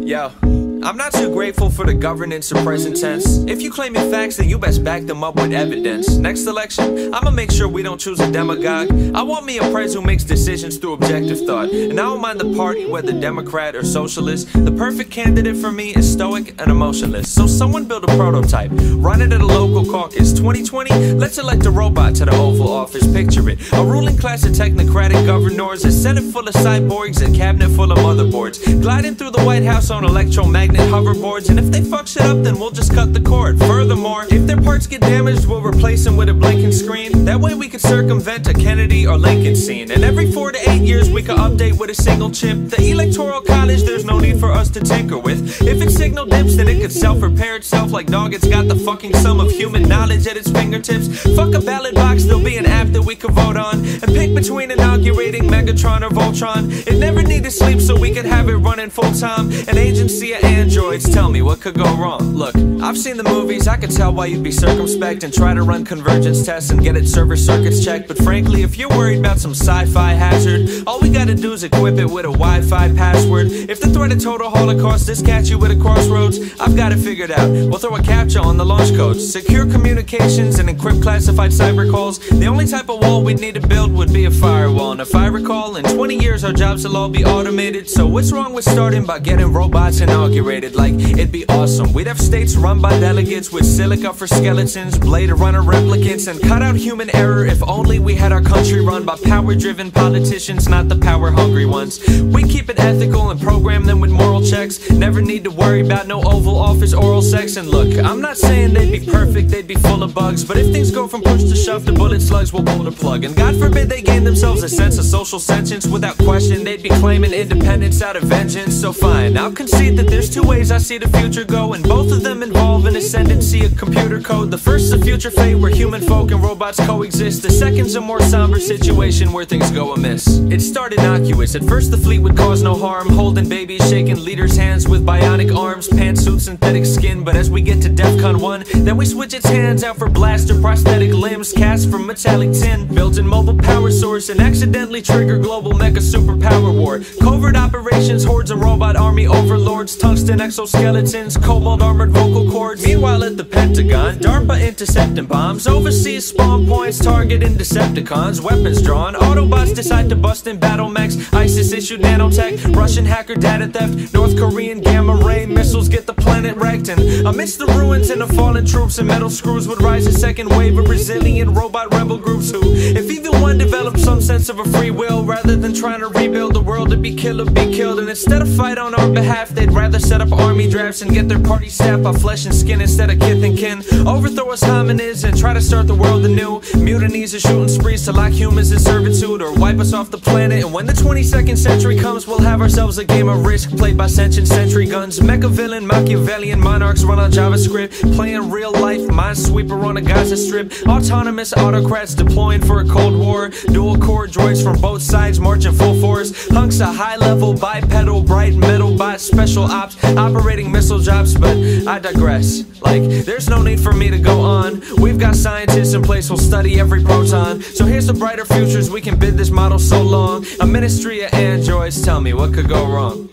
Yo, I'm not too grateful for the governance or present tense. If you claim your facts, then you best back them up with evidence. Next election, I'ma make sure we don't choose a demagogue. I want me a pres who makes decisions through objective thought. And I don't mind the party, whether Democrat or socialist. The perfect candidate for me is stoic and emotionless. So someone build a prototype, run it at a local caucus. 2020, let's elect a robot to the Oval Office. Picture it, a ruling class of technocratic governors, a senate full of cyborgs and cabinet full of motherboards, gliding through the White House on electromagnet hoverboards. And if they fuck shit up, then we'll just cut the cord. Furthermore, if their parts get damaged, we'll replace them with a blinking screen. That way we could circumvent a Kennedy or Lincoln scene. And every 4 to 8 years we could update with a single chip. The electoral college, there's no need for us to tinker with. If it signal dips, then it could self-repair itself. Like dog, it's got the fucking sum of human knowledge at its fingertips. Fuck a ballot box, there'll be an app that we could vote on and pick between inaugurating Megatron or Voltron. It never needed sleep, so we could have it running full time. An agency of androids, tell me what could go wrong. Look, I've seen the movies, I could tell why you'd be circumspect and try to run convergence tests and get its server circuits checked. But frankly, if you're worried about some sci-fi hazard, all we gotta do is equip it with a Wi-Fi password. If the threat of total holocaust is catch you with a crossroads, I've got it figured out. We'll throw a captcha on the launch codes, secure communications and encrypt classified cyber calls. The only type of wall we'd need to build would be a firewall. And if I recall, in 20 years our jobs will all be automated. So what's wrong with starting by getting robots inaugurated? Like, it'd be awesome. We'd have states run by delegates with silica for skeletons, Blade Runner replicants, and cut out human error. If only we had our country run by power-driven politicians, not the power-hungry ones. We keep it ethical and program them with moral checks. Never need to worry about no Oval Office oral sex. And look, I'm not saying they'd be perfect, they'd be full of bugs, but if things go from push to shove to bullet slugs, we'll pull the plug. And God forbid they gain themselves a sense of social sentience. Without question, they'd be claiming independence out of vengeance. So fine, I'll concede that there's two ways I see the future go, and both of them involve an ascendancy of computer code. The first's a future fate where human folk and robots coexist. The second's a more somber situation where things go amiss. It started innocuous. At first the fleet would cause no harm, holding babies, shaking leaders' hands with bionic arms, pantsuit, synthetic skin. But as we get to DEFCON 1, then we switch its hands out for blaster prosthetic limbs cast from metallic tin, built in mobile power source, and accidentally trigger global mecha superpower war. Covert operations, hordes of robot army overlords, tungsten exoskeletons, cobalt armored vocal cords. Meanwhile at the Pentagon, DARPA intercepting bombs, overseas spawn points targeting Decepticons, weapons drawn, Autobots decide to bust in battle mechs, ISIS issued nanotech, Russian hacker data theft, North Korean gamma ray missiles get the planet wrecked. And amidst the ruins and the fallen troops and metal screws would rise a second wave of resilient robot rebel groups who, if even one developed some sense of a free will, rather than trying to rebuild the world to be killed or be killed, and instead of fight on our behalf, they'd rather set up army drafts and get their party staffed by flesh and skin instead of kith and kin. Overthrow us hominids and try to start the world anew. Mutinies or shooting sprees to lock humans in servitude or wipe us off the planet. And when the 22nd century comes, we'll have ourselves a game of Risk played by sentient sentry guns. Mecha villain, Machiavellian monarchs run on JavaScript, playing real life minesweeper on a Gaza strip. Autonomous autocrats deploying for a Cold War. Dual core droids from both sides marching full force. Hunks of high-level bipedal bright metal bots, special ops operating missile jobs. But I digress. Like, there's no need for me to go on. We've got scientists in place who'll study every proton. So here's the brighter futures we can bid this model so long. A ministry of androids, tell me what could go wrong.